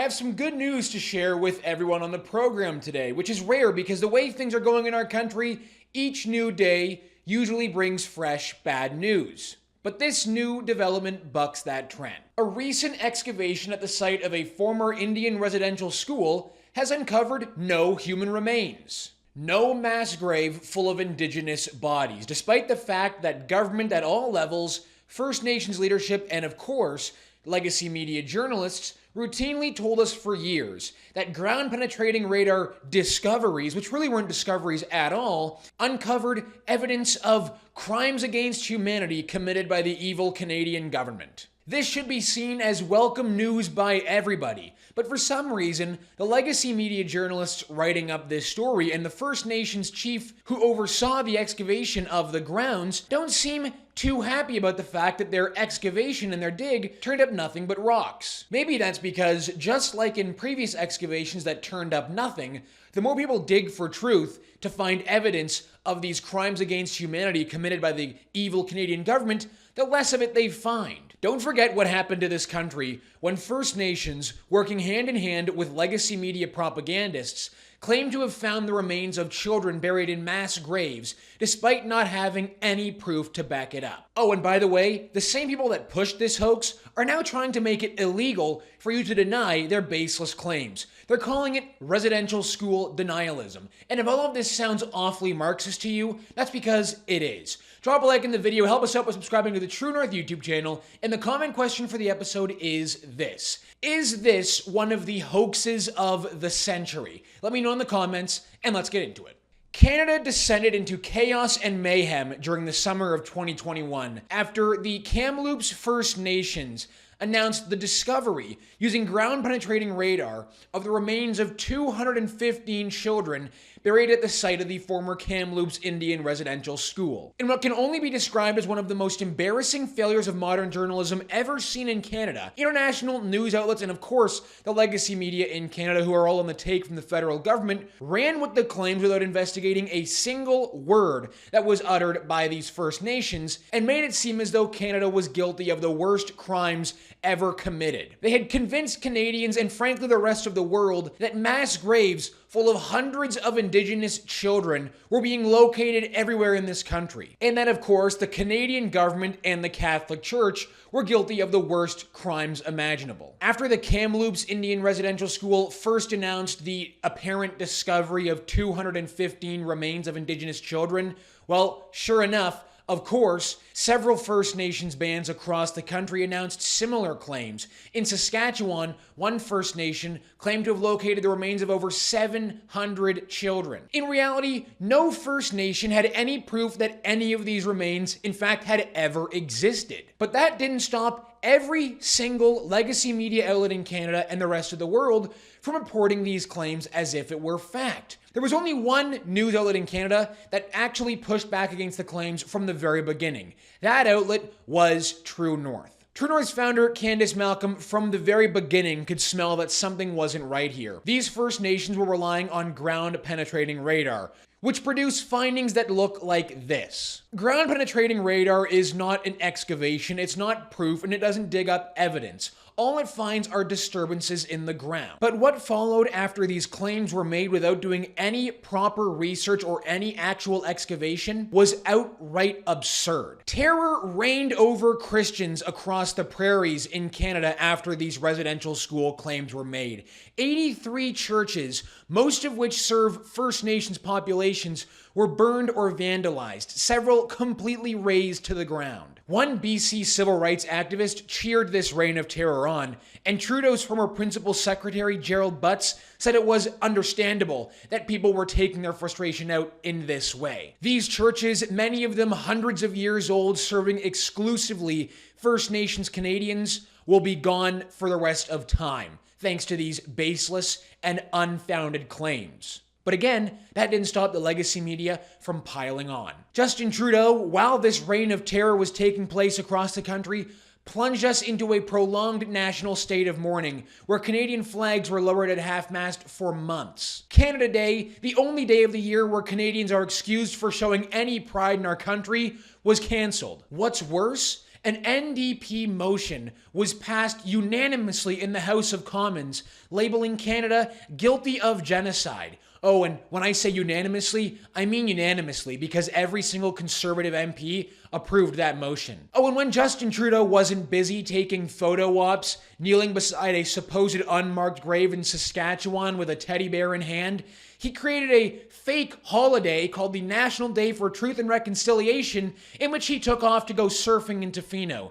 have some good news to share with everyone on the program today, which is rare because the way things are going in our country, each new day usually brings fresh bad news. But this new development bucks that trend. A recent excavation at the site of a former Indian residential school has uncovered no human remains. No mass grave full of Indigenous bodies, despite the fact that government at all levels, First Nations leadership, and of course, legacy media journalists routinely told us for years that ground-penetrating radar discoveries, which really weren't discoveries at all, uncovered evidence of crimes against humanity committed by the evil Canadian government. This should be seen as welcome news by everybody, but for some reason, the legacy media journalists writing up this story and the First Nations chief who oversaw the excavation of the grounds don't seem too happy about the fact that their excavation and their dig turned up nothing but rocks. Maybe that's because, just like in previous excavations that turned up nothing, the more people dig for truth to find evidence of these crimes against humanity committed by the evil Canadian government, the less of it they find. Don't forget what happened to this country when First Nations, working hand in hand with legacy media propagandists, claimed to have found the remains of children buried in mass graves, despite not having any proof to back it up. Oh, and by the way, the same people that pushed this hoax are now trying to make it illegal for you to deny their baseless claims. They're calling it residential school denialism. And if all of this sounds awfully Marxist to you, that's because it is. Drop a like in the video, help us out by subscribing to the True North YouTube channel, and the comment question for the episode is this. Is this one of the hoaxes of the century? Let me know in the comments, and let's get into it. Canada descended into chaos and mayhem during the summer of 2021 after the Kamloops First Nations announced the discovery, using ground-penetrating radar, of the remains of 215 children buried at the site of the former Kamloops Indian residential school. In what can only be described as one of the most embarrassing failures of modern journalism ever seen in Canada, international news outlets and of course the legacy media in Canada, who are all on the take from the federal government, ran with the claims without investigating a single word that was uttered by these First Nations, and made it seem as though Canada was guilty of the worst crimes ever committed. They had convinced Canadians and frankly the rest of the world that mass graves full of hundreds of Indigenous children were being located everywhere in this country. And that, of course, the Canadian government and the Catholic Church were guilty of the worst crimes imaginable. After the Kamloops Indian Residential School first announced the apparent discovery of 215 remains of Indigenous children, well, sure enough, of course, several First Nations bands across the country announced similar claims. In Saskatchewan, one First Nation claimed to have located the remains of over 700 children. In reality, no First Nation had any proof that any of these remains, in fact, had ever existed. But that didn't stop every single legacy media outlet in Canada and the rest of the world from reporting these claims as if it were fact. There was only one news outlet in Canada that actually pushed back against the claims from the very beginning. That outlet was True North. True North's founder, Candace Malcolm, from the very beginning could smell that something wasn't right here. These First Nations were relying on ground-penetrating radar, which produced findings that look like this. Ground-penetrating radar is not an excavation, it's not proof, and it doesn't dig up evidence. All it finds are disturbances in the ground. But what followed after these claims were made without doing any proper research or any actual excavation was outright absurd. Terror reigned over Christians across the prairies in Canada after these residential school claims were made. 83 churches, most of which serve First Nations populations, were burned or vandalized, several completely razed to the ground. One BC civil rights activist cheered this reign of terror on, and Trudeau's former principal secretary, Gerald Butts, said it was understandable that people were taking their frustration out in this way. These churches, many of them hundreds of years old, serving exclusively First Nations Canadians, will be gone for the rest of time, thanks to these baseless and unfounded claims. But again, that didn't stop the legacy media from piling on. Justin Trudeau, while this reign of terror was taking place across the country, plunged us into a prolonged national state of mourning, where Canadian flags were lowered at half-mast for months. Canada Day, the only day of the year where Canadians are excused for showing any pride in our country, was cancelled. What's worse, an NDP motion was passed unanimously in the House of Commons, labeling Canada guilty of genocide. Oh, and when I say unanimously, I mean unanimously, because every single Conservative MP approved that motion. Oh, and when Justin Trudeau wasn't busy taking photo ops, kneeling beside a supposed unmarked grave in Saskatchewan with a teddy bear in hand, he created a fake holiday called the National Day for Truth and Reconciliation, in which he took off to go surfing in Tofino.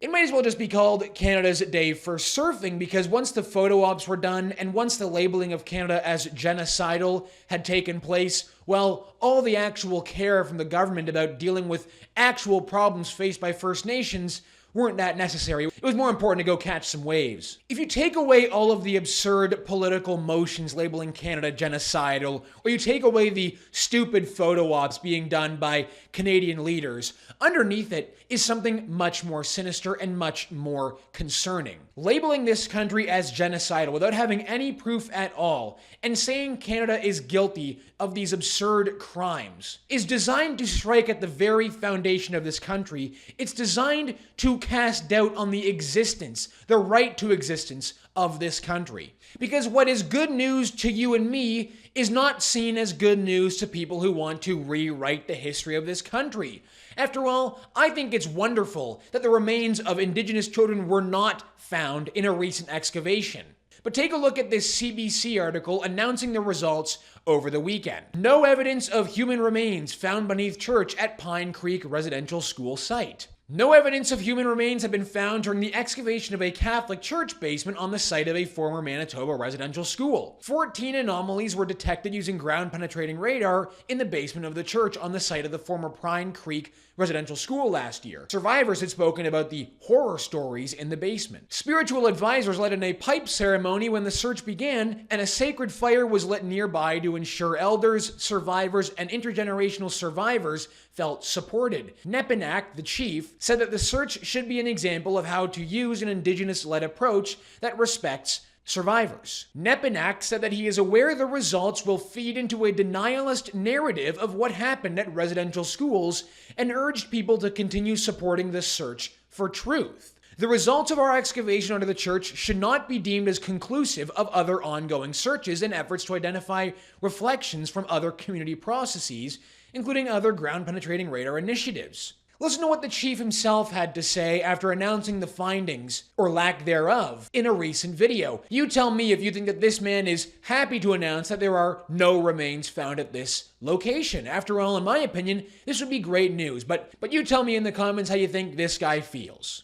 It might as well just be called Canada's Day for Surfing, because once the photo ops were done and once the labeling of Canada as genocidal had taken place, well, all the actual care from the government about dealing with actual problems faced by First Nations weren't that necessary. It was more important to go catch some waves. If you take away all of the absurd political motions labeling Canada genocidal, or you take away the stupid photo ops being done by Canadian leaders, underneath it is something much more sinister and much more concerning. Labeling this country as genocidal without having any proof at all, and saying Canada is guilty of these absurd crimes, is designed to strike at the very foundation of this country. It's designed to cast doubt on the existence, the right to existence of this country. Because what is good news to you and me is not seen as good news to people who want to rewrite the history of this country. After all, I think it's wonderful that the remains of Indigenous children were not found in a recent excavation. But take a look at this CBC article announcing the results over the weekend. No evidence of human remains found beneath church at Pine Creek Residential School site. No evidence of human remains have been found during the excavation of a Catholic church basement on the site of a former Manitoba residential school. 14 anomalies were detected using ground-penetrating radar in the basement of the church on the site of the former Pine Creek residential school last year. Survivors had spoken about the horror stories in the basement. Spiritual advisors led in a pipe ceremony when the search began, and a sacred fire was lit nearby to ensure elders, survivors, and intergenerational survivors felt supported. Nepinak, the chief, said that the search should be an example of how to use an Indigenous-led approach that respects survivors. Nepinak said that he is aware the results will feed into a denialist narrative of what happened at residential schools and urged people to continue supporting the search for truth. The results of our excavation under the church should not be deemed as conclusive of other ongoing searches and efforts to identify reflections from other community processes, including other ground-penetrating radar initiatives. Listen to what the chief himself had to say after announcing the findings, or lack thereof, in a recent video. You tell me if you think that this man is happy to announce that there are no remains found at this location. After all, in my opinion, this would be great news, but you tell me in the comments how you think this guy feels.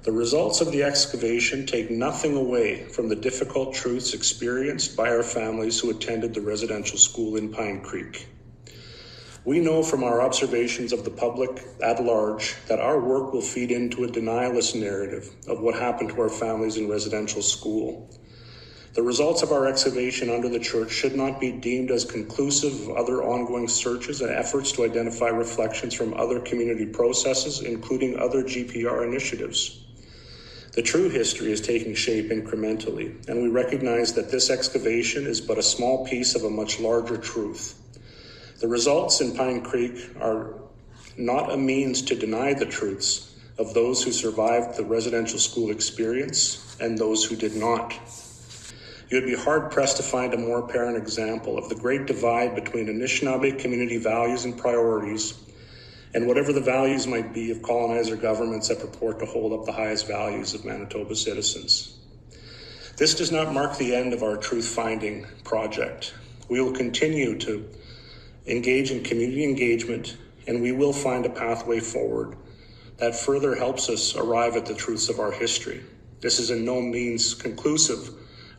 The results of the excavation take nothing away from the difficult truths experienced by our families who attended the residential school in Pine Creek. We know from our observations of the public at large that our work will feed into a denialist narrative of what happened to our families in residential school. The results of our excavation under the church should not be deemed as conclusive of other ongoing searches and efforts to identify reflections from other community processes, including other GPR initiatives. The true history is taking shape incrementally, and we recognize that this excavation is but a small piece of a much larger truth. The results in Pine Creek are not a means to deny the truths of those who survived the residential school experience and those who did not. You would be hard-pressed to find a more apparent example of the great divide between Anishinaabe community values and priorities and whatever the values might be of colonizer governments that purport to hold up the highest values of Manitoba citizens. This does not mark the end of our truth-finding project. We will continue to engage in community engagement, and we will find a pathway forward that further helps us arrive at the truths of our history. This is in no means conclusive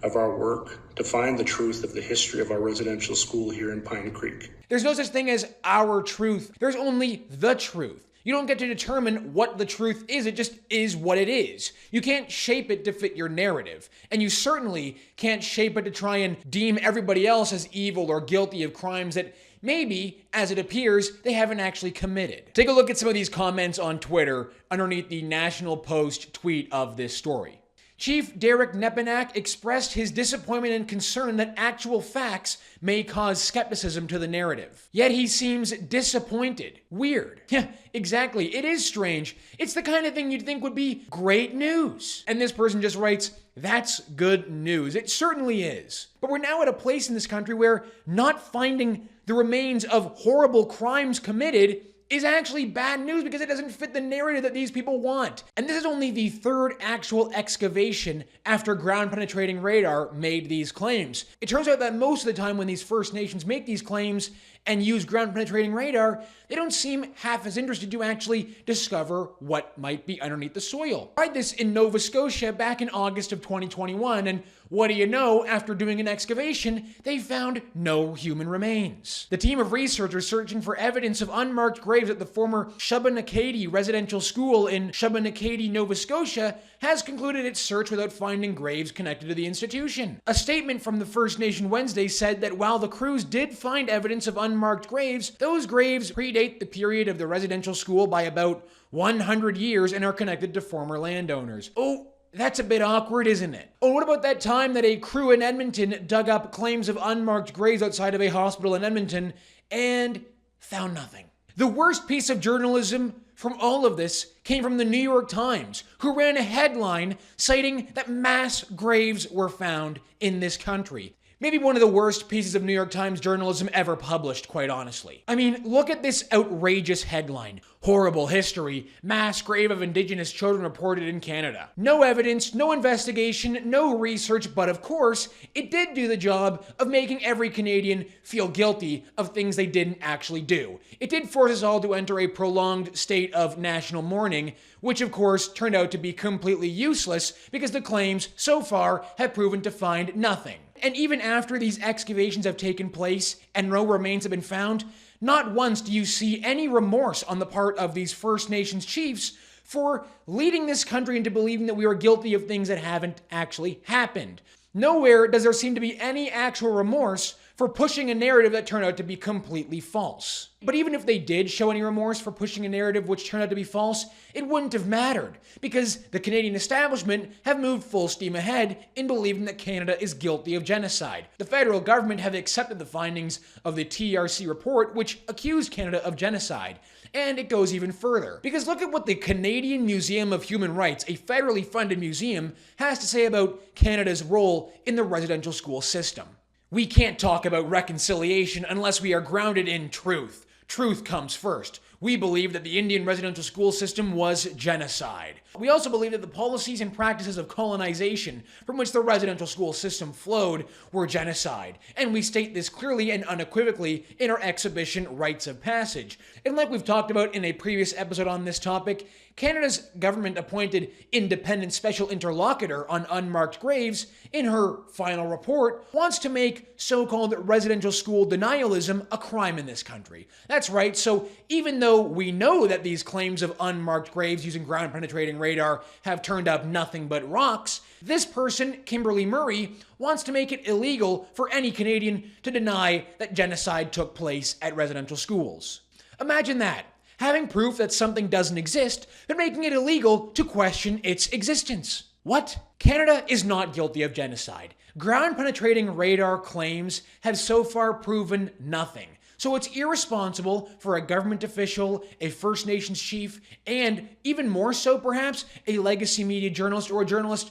of our work to find the truth of the history of our residential school here in Pine Creek. There's no such thing as our truth. There's only the truth. You don't get to determine what the truth is. It just is what it is. You can't shape it to fit your narrative. And you certainly can't shape it to try and deem everybody else as evil or guilty of crimes that maybe, as it appears, they haven't actually committed. Take a look at some of these comments on Twitter underneath the National Post tweet of this story. Chief Derek Nepanak expressed his disappointment and concern that actual facts may cause skepticism to the narrative. Yet he seems disappointed. Weird. Yeah, exactly. It is strange. It's the kind of thing you'd think would be great news. And this person just writes, "That's good news." It certainly is. But we're now at a place in this country where not finding the remains of horrible crimes committed is actually bad news because it doesn't fit the narrative that these people want. And this is only the third actual excavation after ground-penetrating radar made these claims. It turns out that most of the time when these First Nations make these claims and use ground-penetrating radar, they don't seem half as interested to actually discover what might be underneath the soil. I tried this in Nova Scotia back in August of 2021, and what do you know, after doing an excavation, they found no human remains. The team of researchers searching for evidence of unmarked graves at the former Shubenacadie residential school in Shubenacadie, Nova Scotia, has concluded its search without finding graves connected to the institution. A statement from the First Nation Wednesday said that while the crews did find evidence of unmarked graves, those graves predate the period of the residential school by about 100 years and are connected to former landowners. Oh, that's a bit awkward, isn't it? Oh, what about that time that a crew in Edmonton dug up claims of unmarked graves outside of a hospital in Edmonton and found nothing? The worst piece of journalism from all of this came from the New York Times, who ran a headline citing that mass graves were found in this country. Maybe one of the worst pieces of New York Times journalism ever published, quite honestly. I mean, look at this outrageous headline. Horrible history. Mass grave of Indigenous children reported in Canada. No evidence, no investigation, no research, but of course, it did do the job of making every Canadian feel guilty of things they didn't actually do. It did force us all to enter a prolonged state of national mourning, which of course turned out to be completely useless because the claims so far have proven to find nothing. And even after these excavations have taken place and no remains have been found, not once do you see any remorse on the part of these First Nations chiefs for leading this country into believing that we are guilty of things that haven't actually happened. Nowhere does there seem to be any actual remorse for pushing a narrative that turned out to be completely false. But even if they did show any remorse for pushing a narrative which turned out to be false, it wouldn't have mattered, because the Canadian establishment have moved full steam ahead in believing that Canada is guilty of genocide. The federal government have accepted the findings of the TRC report, which accused Canada of genocide. And it goes even further, because look at what the Canadian Museum of Human Rights, a federally funded museum, has to say about Canada's role in the residential school system. "We can't talk about reconciliation unless we are grounded in truth. Truth comes first. We believe that the Indian residential school system was genocide. We also believe that the policies and practices of colonization from which the residential school system flowed were genocide. And we state this clearly and unequivocally in our exhibition Rites of Passage. And like we've talked about in a previous episode on this topic, Canada's government-appointed independent special interlocutor on unmarked graves, in her final report, wants to make so-called residential school denialism a crime in this country. That's right, so even though we know that these claims of unmarked graves using ground-penetrating radar have turned up nothing but rocks, this person, Kimberly Murray, wants to make it illegal for any Canadian to deny that genocide took place at residential schools. Imagine that. Having proof that something doesn't exist, but making it illegal to question its existence. What? Canada is not guilty of genocide. Ground-penetrating radar claims have so far proven nothing. So it's irresponsible for a government official, a First Nations chief, and even more so perhaps, a legacy media journalist or a journalist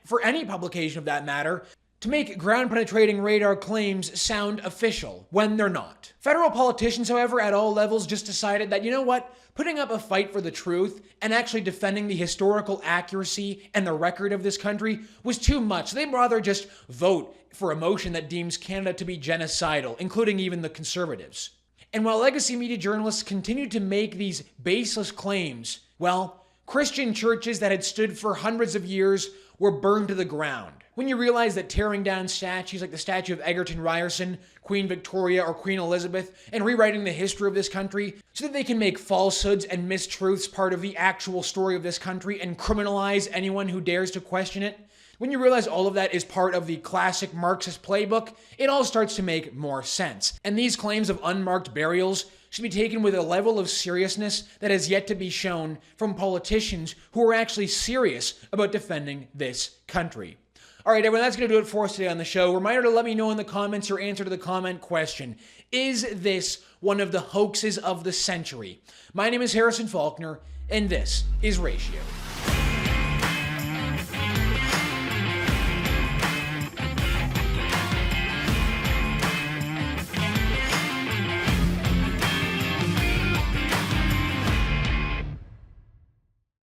for any publication of that matter, to make ground-penetrating radar claims sound official when they're not. Federal politicians, however, at all levels just decided that, you know what, putting up a fight for the truth and actually defending the historical accuracy and the record of this country was too much. They'd rather just vote for a motion that deems Canada to be genocidal, including even the Conservatives. And while legacy media journalists continued to make these baseless claims, well, Christian churches that had stood for hundreds of years were burned to the ground. When you realize that tearing down statues like the statue of Egerton Ryerson, Queen Victoria, or Queen Elizabeth, and rewriting the history of this country so that they can make falsehoods and mistruths part of the actual story of this country and criminalize anyone who dares to question it, When you realize all of that is part of the classic Marxist playbook, it all starts to make more sense. And these claims of unmarked burials should be taken with a level of seriousness that has yet to be shown from politicians who are actually serious about defending this country. All right, everyone, that's going to do it for us today on the show. Reminder to let me know in the comments your answer to the comment question. Is this one of the hoaxes of the century? My name is Harrison Faulkner, and this is Ratio.